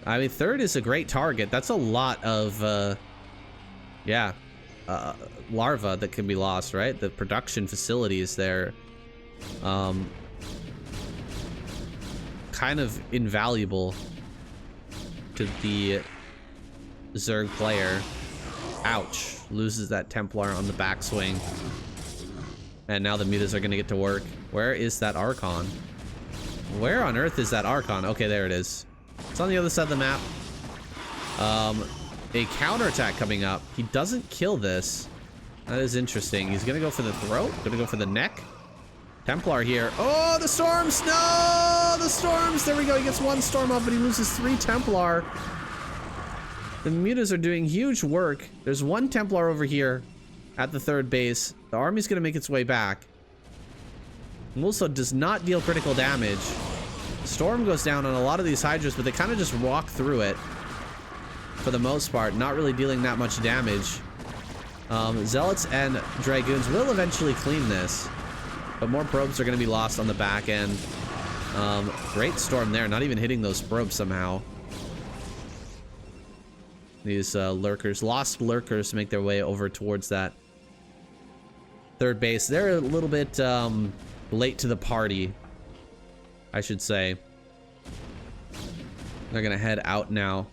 I mean, third is a great target. That's a lot of, yeah, larva that can be lost, right? The production facilities there, kind of invaluable to the Zerg player. Ouch. Loses that Templar on the backswing. And now the Mutas are gonna get to work. Where is that Archon? Where on earth is that Archon? Okay, there it is. It's on the other side of the map. A counterattack coming up. He doesn't kill this. That is interesting. He's gonna go for the throat. Gonna go for the neck. Templar here. Oh, the storms! No! The storms! There we go. He gets 1 storm up, but he loses 3 Templar. The Mutas are doing huge work. There's 1 Templar over here at the third base. The army's gonna make its way back. Mulso does not deal critical damage. Storm goes down on a lot of these Hydras, but they kind of just walk through it for the most part, not really dealing that much damage. Zealots and Dragoons will eventually clean this, but more probes are going to be lost on the back end. Great storm there, not even hitting those probes somehow. These lurkers, lost lurkers, make their way over towards that third base. They're a little bit late to the party, I should say. They're going to head out now.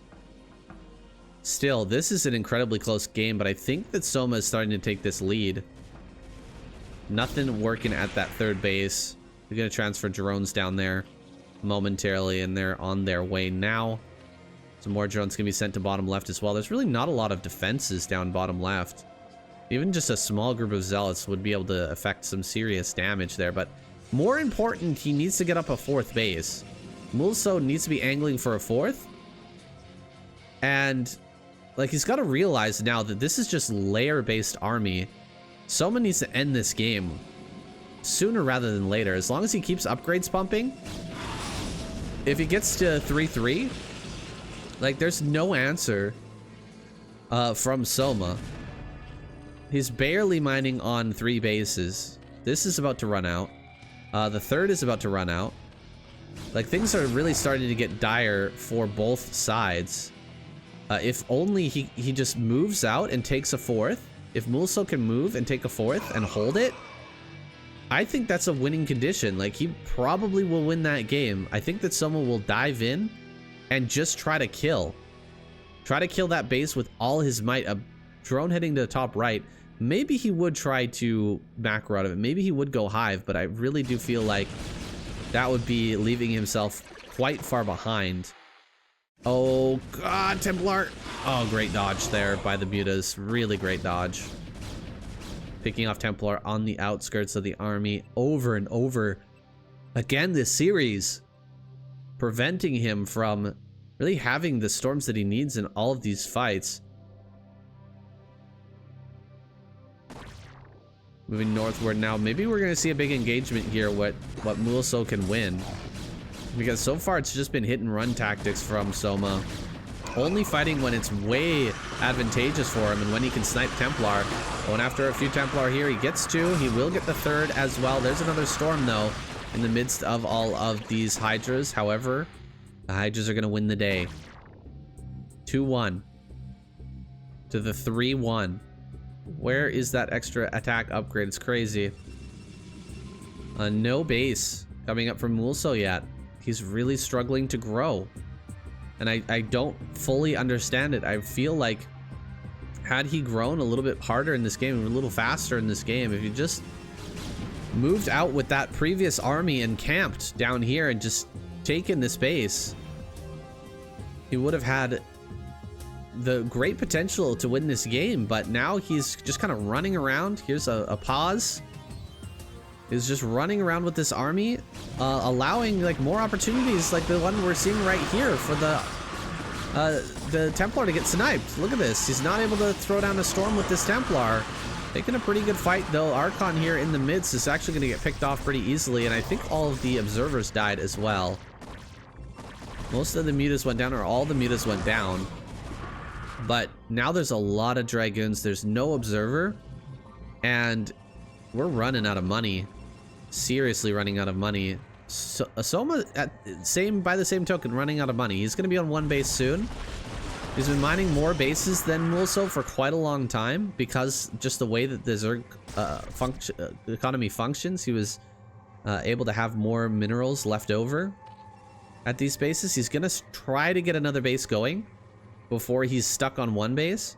Still, this is an incredibly close game, but I think that Soma is starting to take this lead. Nothing working at that third base. They're going to transfer drones down there momentarily, and they're on their way now. Some more drones can be sent to bottom left as well. There's really not a lot of defenses down bottom left. Even just a small group of zealots would be able to affect some serious damage there, but more important, he needs to get up a fourth base. Mulso needs to be angling for a fourth, and like, he's got to realize now that this is just layer-based army. Soma needs to end this game. sooner rather than later. As long as he keeps upgrades pumping, if he gets to 3-3, like, there's no answer from Soma. He's barely mining on 3 bases. This is about to run out. The third is about to run out. Like, things are really starting to get dire for both sides. If only he just moves out and takes a 4th. If Mulso can move and take a 4th and hold it, I think that's a winning condition. Like, he probably will win that game. I think that Soma will dive in and just try to kill. Try to kill that base with all his might. A drone heading to the top right. Maybe he would try to macro out of it. Maybe he would go hive, but I really do feel like that would be leaving himself quite far behind. Oh, God, Templar. Oh, great dodge there by the mutas. Really great dodge. Picking off Templar on the outskirts of the army over and over again this series. Preventing him from really having the storms that he needs in all of these fights. Moving northward now. Maybe we're going to see a big engagement here, what Mulso can win. Because so far it's just been hit and run tactics from Soma. Only fighting when it's way advantageous for him and when he can snipe Templar. Going after a few Templar here. He gets 2. He will get the 3rd as well. There's another storm though in the midst of all of these Hydras. However, the Hydras are going to win the day. 2-1 to the 3-1. Where is that extra attack upgrade? It's crazy. No base coming up from Mulso yet. He's really struggling to grow. And I don't fully understand it. I feel like had he grown a little bit harder in this game, a little faster in this game, if he just moved out with that previous army and camped down here and just taken this base, he would have had the great potential to win this game. But now he's just kind of running around. Here's a pause. He's just running around with this army, allowing like more opportunities like the one we're seeing right here for the Templar to get sniped. Look at this. He's not able to throw down a storm with this Templar. Taking a pretty good fight though. Archon here in the midst is actually going to get picked off pretty easily, and I think all of the observers died as well. Most of the mutas went down, or all the mutas went down. But now there's a lot of Dragoons. There's no observer. And we're running out of money. Seriously running out of money. So, Soma, by the same token, running out of money. He's going to be on 1 base soon. He's been mining more bases than Mulso for quite a long time. Because just the way that the Zerg economy functions, he was able to have more minerals left over at these bases. He's going to try to get another base going before he's stuck on 1 base.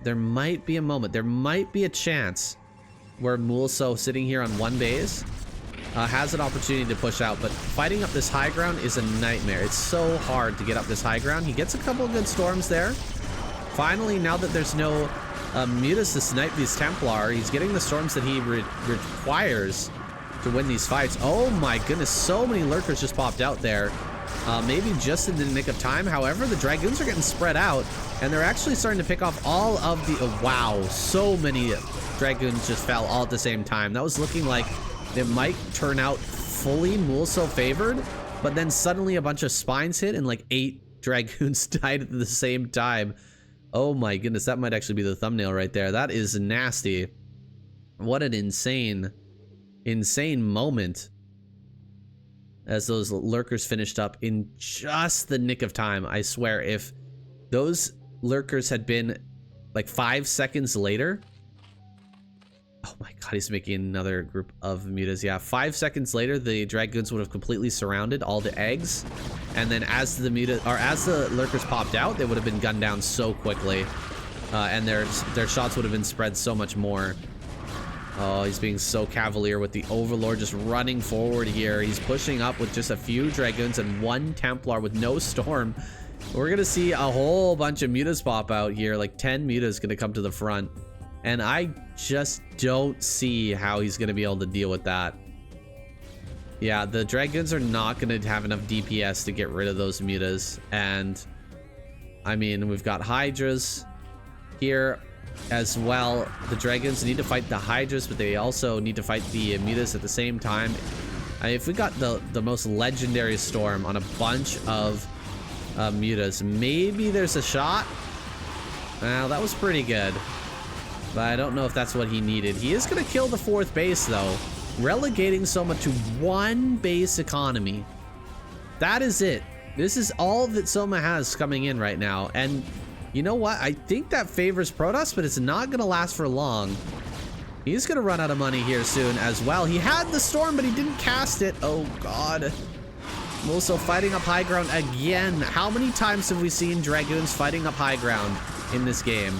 There might be a moment, there might be a chance where Mulso sitting here on 1 base has an opportunity to push out, but fighting up this high ground is a nightmare. It's so hard to get up this high ground. He gets a couple of good storms there. Finally, now that there's no mutas to snipe these Templar, he's getting the storms that he requires to win these fights. Oh my goodness, so many lurkers just popped out there. Maybe just in the nick of time. However, the Dragoons are getting spread out, and they're actually starting to pick off all of the... Oh, wow, so many Dragoons just fell all at the same time. That was looking like it might turn out fully Mulso favored, but then suddenly a bunch of spines hit and like 8 Dragoons died at the same time. Oh my goodness, that might actually be the thumbnail right there. That is nasty. What an insane moment. As those lurkers finished up in just the nick of time. I swear, if those lurkers had been like 5 seconds later... Oh my god, he's making another group of mutas. Yeah, 5 seconds later, the Dragoons would have completely surrounded all the eggs. And then as the lurkers popped out, they would have been gunned down so quickly. And their shots would have been spread so much more. Oh, he's being so cavalier with the Overlord just running forward here. He's pushing up with just a few Dragoons and 1 Templar with no storm. We're going to see a whole bunch of mutas pop out here. Like 10 mutas going to come to the front. And I just don't see how he's going to be able to deal with that. Yeah, the Dragoons are not going to have enough DPS to get rid of those mutas. And, I mean, we've got Hydras here. as well. The dragons need to fight the hydras, but they also need to fight the mutas at the same time. If we got the most legendary storm on a bunch of mutas, maybe there's a shot. Well, that was pretty good, but I don't know if that's what he needed. He is going to kill the 4th base, though, relegating Soma to 1 base economy. That is it. This is all that Soma has coming in right now. And you know what? I think that favors Protoss, but it's not going to last for long. He's going to run out of money here soon as well. He had the storm, but he didn't cast it. Oh, God. Also fighting up high ground again. How many times have we seen Dragoons fighting up high ground in this game?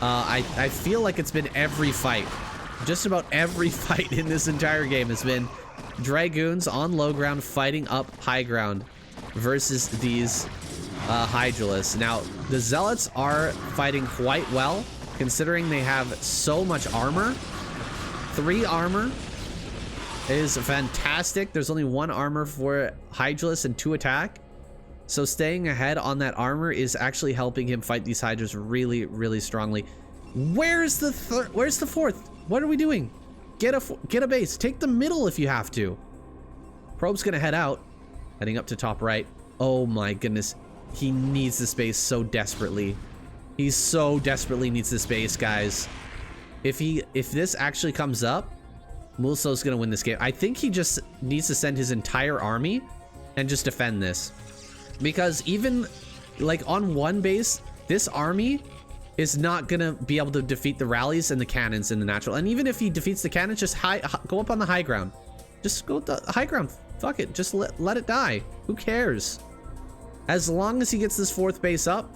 I feel like it's been every fight. Just about every fight in this entire game has been Dragoons on low ground fighting up high ground versus these Hydralisks. Now, the Zealots are fighting quite well, considering they have so much armor. 3 armor is fantastic. There's only 1 armor for Hydralisk and 2 attack. So staying ahead on that armor is actually helping him fight these Hydras really, really strongly. Where's the 4th? What are we doing? Get a base. Take the middle if you have to. Probe's gonna head out. Heading up to top right. Oh my goodness. He needs this base so desperately. He so desperately needs this base, guys. If this actually comes up, Mulso's gonna win this game. I think he just needs to send his entire army and just defend this. Because even like on 1 base, this army is not gonna be able to defeat the rallies and the cannons in the natural. And even if he defeats the cannons, just go up on the high ground. Just go to the high ground. Fuck it. Just let it die. Who cares? As long as he gets this 4th base up,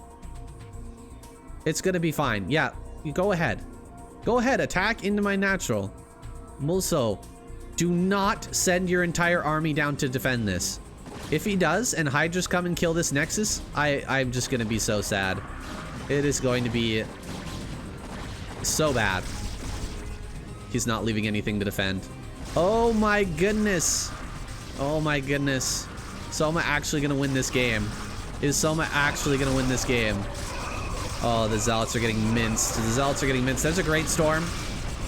it's gonna be fine. Yeah, you go ahead. Go ahead, attack into my natural. Mulso, do not send your entire army down to defend this. If he does, and Hydras come and kill this Nexus, I'm just gonna be so sad. It is going to be so bad. He's not leaving anything to defend. Oh my goodness. Oh my goodness. Soma actually gonna win this game. Is Soma actually gonna win this game? Oh, the Zealots are getting minced. The Zealots are getting minced. There's a great storm.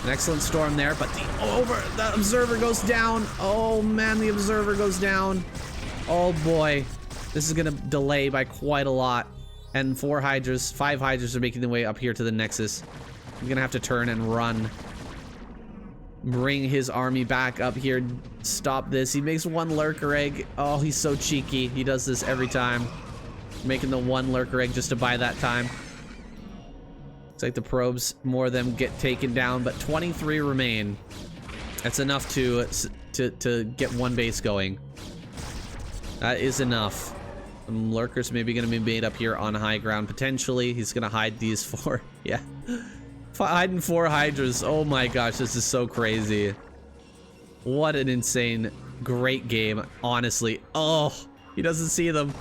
An excellent storm there, but the Observer goes down. Oh man, the Observer goes down. Oh boy. This is gonna delay by quite a lot. And 5 Hydras are making their way up here to the Nexus. I'm gonna have to turn and run. Bring his army back up here. Stop this. He makes 1 Lurker Egg. Oh, he's so cheeky. He does this every time. Making the 1 Lurker Egg just to buy that time. Looks like the probes, more of them get taken down, but 23 remain. That's enough to get 1 base going. That is enough. Lurkers maybe going to be made up here on high ground, potentially. He's going to hide these 4. Yeah. Hiding 4 Hydras. Oh my gosh, this is so crazy. What an insane, great game, honestly. Oh, he doesn't see them.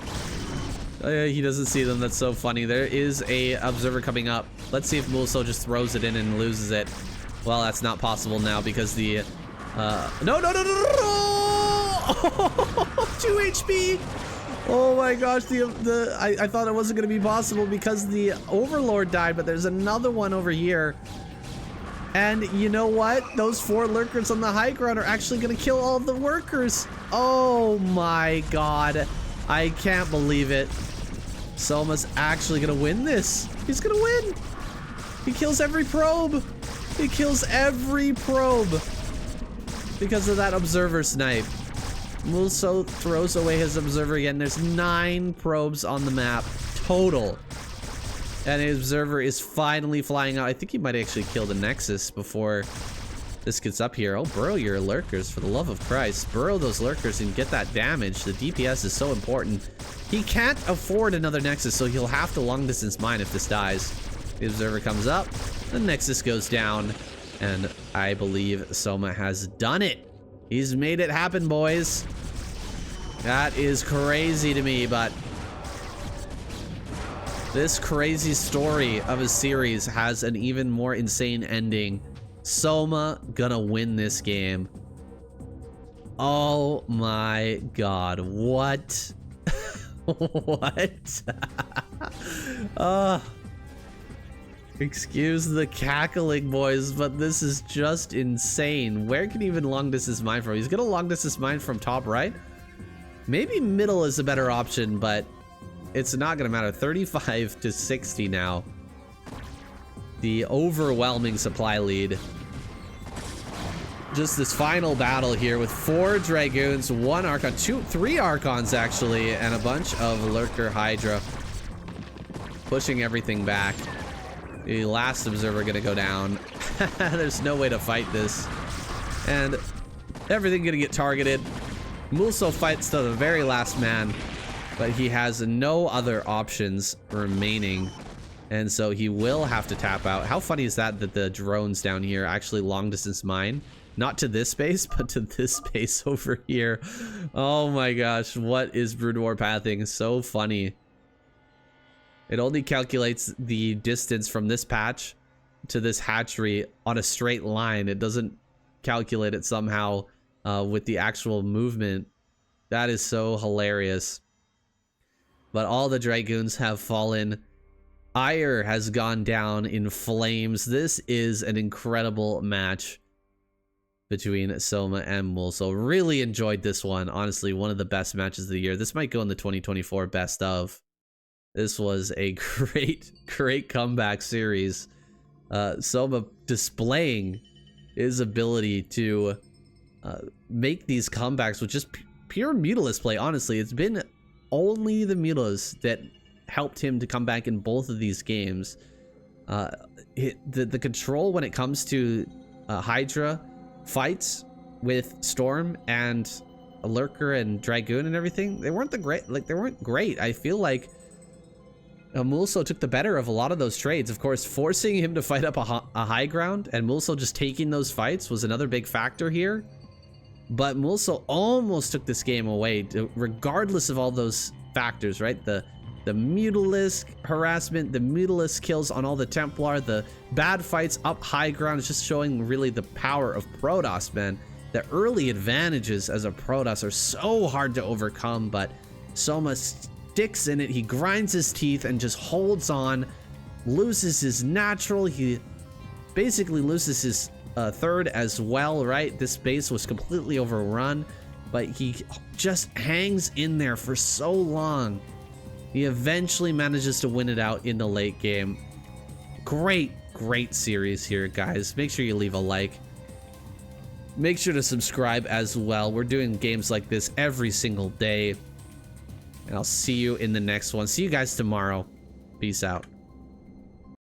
He doesn't see them. That's so funny. There is a Observer coming up. Let's see if Mulso just throws it in and loses it. Well, that's not possible now because the... No! 2 HP! Oh my gosh, I thought it wasn't gonna be possible because the Overlord died, but there's another one over here. And you know what? Those 4 Lurkers on the high ground are actually gonna kill all the workers. Oh my god. I can't believe it. Soma's actually gonna win this. He's gonna win. He kills every probe. He kills every probe because of that Observer snipe. Mulso throws away his Observer again. There's 9 probes on the map total. And his Observer is finally flying out. I think he might actually kill the Nexus before this gets up here. Oh, burrow your Lurkers, for the love of Christ. Burrow those Lurkers and get that damage. The DPS is so important. He can't afford another Nexus, so he'll have to long distance mine if this dies. The Observer comes up. The Nexus goes down. And I believe Soma has done it. He's made it happen, boys. That is crazy to me, but this crazy story of a series has an even more insane ending. Soma gonna win this game. Oh my god, what? What? Excuse the cackling, boys, but this is just insane. Where can he even long distance mine from? He's gonna long distance mine from top right. Maybe middle is a better option, but it's not gonna matter. 35 to 60 now. The overwhelming supply lead. Just this final battle here with 4 Dragoons, 1 Archon, 3 Archons actually, and a bunch of Lurker Hydra. Pushing everything back. The last Observer gonna go down. There's no way to fight this. And everything gonna get targeted. Mulso fights to the very last man, but he has no other options remaining. And so he will have to tap out. How funny is that the drones down here actually long distance mine? Not to this space, but to this space over here. Oh my gosh, what is Broodwar pathing? So funny. It only calculates the distance from this patch to this hatchery on a straight line. It doesn't calculate it somehow with the actual movement. That is so hilarious. But all the Dragoons have fallen. Ire has gone down in flames. This is an incredible match between Soma and Mulso. Really enjoyed this one. Honestly, one of the best matches of the year. This might go in the 2024 best of. This was a great comeback series. Soma displaying his ability to make these comebacks with just pure Mutalisk play. Honestly, it's been only the Mutalisk that helped him to come back in both of these games. The control when it comes to Hydra fights with Storm and a Lurker and Dragoon and everything, they weren't great. I feel like Mulso took the better of a lot of those trades. Of course, forcing him to fight up a high ground and Mulso just taking those fights was another big factor here. But Mulso almost took this game away, regardless of all those factors, right? The Mutalisk harassment, the Mutalisk kills on all the Templar, the bad fights up high ground is just showing really the power of Protoss, man. The early advantages as a Protoss are so hard to overcome, but Soma sticks in it. He grinds his teeth and just holds on, loses his natural. He basically loses his third as well, right? This base was completely overrun, but he just hangs in there for so long. He eventually manages to win it out in the late game. Great series here, guys. Make sure you leave a like. Make sure to subscribe as well. We're doing games like this every single day. And I'll see you in the next one. See you guys tomorrow. Peace out.